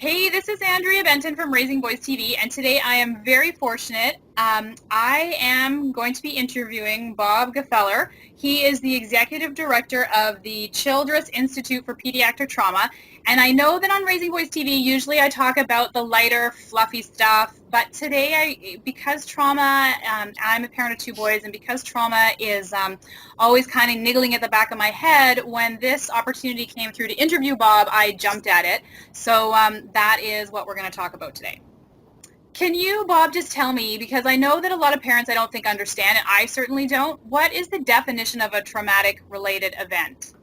Hey, this is Andrea Benton from Raisingboys.tv, and today I am very fortunate. I am going to be interviewing Bob Gfeller. He is the executive director of the Childress Institute for Pediatric Trauma, and I know that on Raisingboys.tv, usually I talk about the lighter, fluffy stuff, but today, because trauma, I'm a parent of two boys, and because trauma is always kind of niggling at the back of my head, when this opportunity came through to interview Bob, I jumped at it. So that is what we're going to talk about today. Can you, Bob, just tell me, because I know that a lot of parents I don't think understand, and I certainly don't, what is the definition of a traumatic-related event?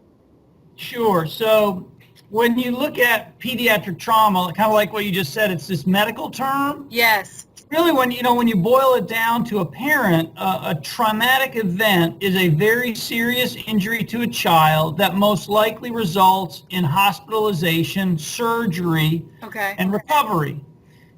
Sure. So when you look at pediatric trauma, kind of like what you just said, it's this medical term. Yes. Really, when you boil it down to a parent, a traumatic event is a very serious injury to a child that most likely results in hospitalization, surgery, and recovery.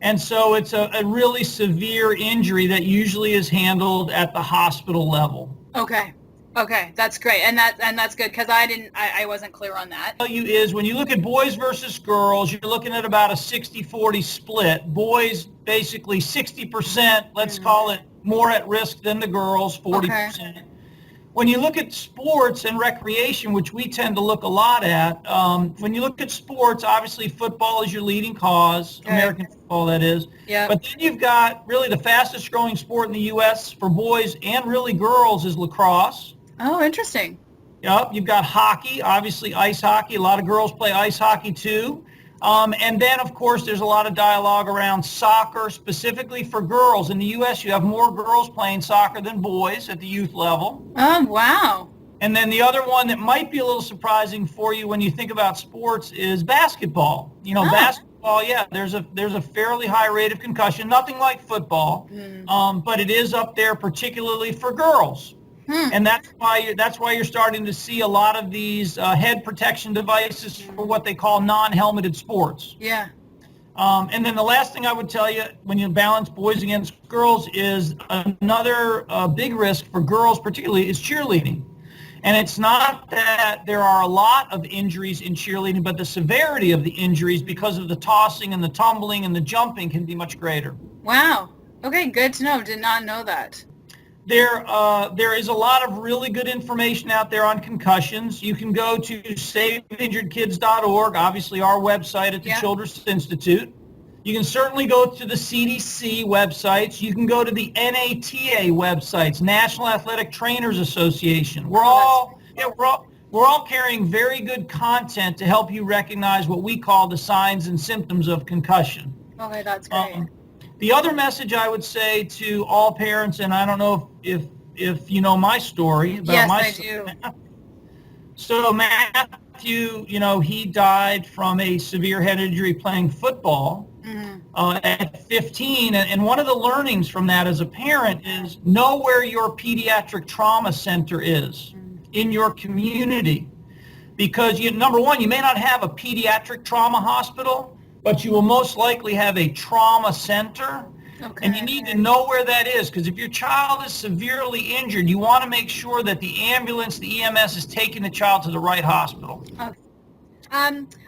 And so it's a really severe injury that usually is handled at the hospital level. Okay, that's great, and that's good, because I wasn't clear on that. What you is when you look at boys versus girls, you're looking at about a 60-40 split. Boys basically 60%, let's call it, more at risk than the girls, 40%. Okay. When you look at sports and recreation, which we tend to look a lot at, when you look at sports, obviously football is your leading cause, American football that is. Yeah. But then you've got really the fastest growing sport in the U.S. for boys and really girls is lacrosse. Oh, interesting. Yep, you've got hockey, obviously ice hockey. A lot of girls play ice hockey too. And then, of course, there's a lot of dialogue around soccer, specifically for girls. In the U.S., you have more girls playing soccer than boys at the youth level. Oh, wow. And then the other one that might be a little surprising for you when you think about sports is basketball. You know, basketball, yeah, there's a fairly high rate of concussion, nothing like football, but it is up there particularly for girls. And that's why you're starting to see a lot of these head protection devices for what they call non-helmeted sports. Yeah. And then the last thing I would tell you when you balance boys against girls is another big risk for girls particularly is cheerleading. And it's not that there are a lot of injuries in cheerleading, but the severity of the injuries because of the tossing and the tumbling and the jumping can be much greater. Wow. Okay, good to know. Did not know that. There is a lot of really good information out there on concussions. You can go to SaveInjuredKids.org, obviously our website at the Childress Institute. You can certainly go to the CDC websites. You can go to the NATA websites, National Athletic Trainers Association. We're all carrying very good content to help you recognize what we call the signs and symptoms of concussion. Okay, that's great. The other message I would say to all parents, and I don't know if you know my story about my son. Yes, I do. So Matthew, he died from a severe head injury playing football at 15. And one of the learnings from that as a parent is know where your pediatric trauma center is in your community. Because, number one, you may not have a pediatric trauma hospital, but you will most likely have a trauma center. Okay. And you need to know where that is, because if your child is severely injured, you want to make sure that the ambulance, the EMS, is taking the child to the right hospital.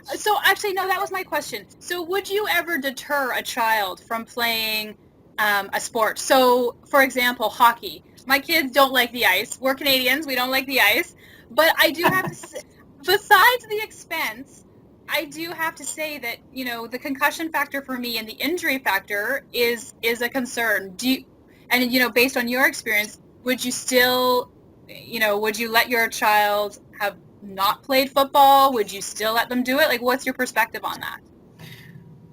So actually, no, that was my question. So would you ever deter a child from playing a sport? So, for example, hockey. My kids don't like the ice. We're Canadians. We don't like the ice. But I do have to say, besides the expense, I do have to say that, the concussion factor for me and the injury factor is a concern. Based on your experience, would you still, would you let your child have not played football? Would you still let them do it? Like, what's your perspective on that?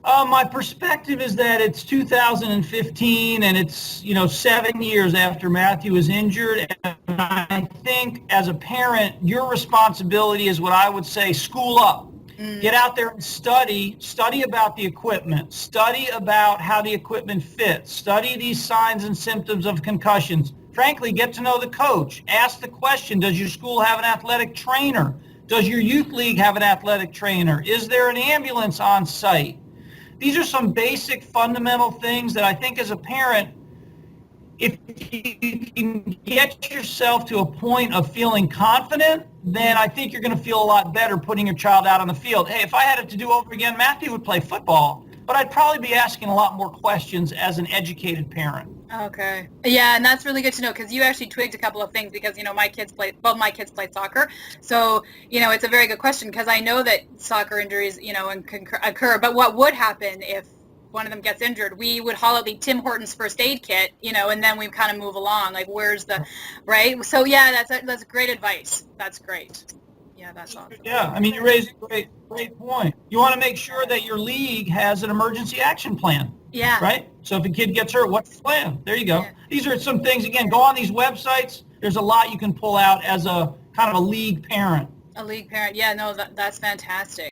My perspective is that it's 2015 and it's, 7 years after Matthew was injured. And I think as a parent, your responsibility is what I would say, school up. Get out there and study about the equipment, study about how the equipment fits, study these signs and symptoms of concussions. Frankly, get to know the coach. Ask the question, does your school have an athletic trainer? Does your youth league have an athletic trainer? Is there an ambulance on site? These are some basic fundamental things that I think as a parent, if you can get yourself to a point of feeling confident, then I think you're going to feel a lot better putting your child out on the field. Hey, if I had it to do over again, Matthew would play football, but I'd probably be asking a lot more questions as an educated parent. Okay. Yeah, and that's really good to know because you actually twigged a couple of things because, my kids both my kids played soccer. So, it's a very good question because I know that soccer injuries, can occur. But what would happen if one of them gets injured? We would haul out the Tim Hortons first aid kit, and then we kind of move along. Like, where's the, right? So, yeah, that's great advice. That's great. Yeah, that's awesome. Yeah, you raise a great point. You want to make sure that your league has an emergency action plan. Yeah. Right? So if a kid gets hurt, what's the plan? There you go. Yeah. These are some things, again, go on these websites. There's a lot you can pull out as a kind of a league parent. A league parent. Yeah, no, that's fantastic.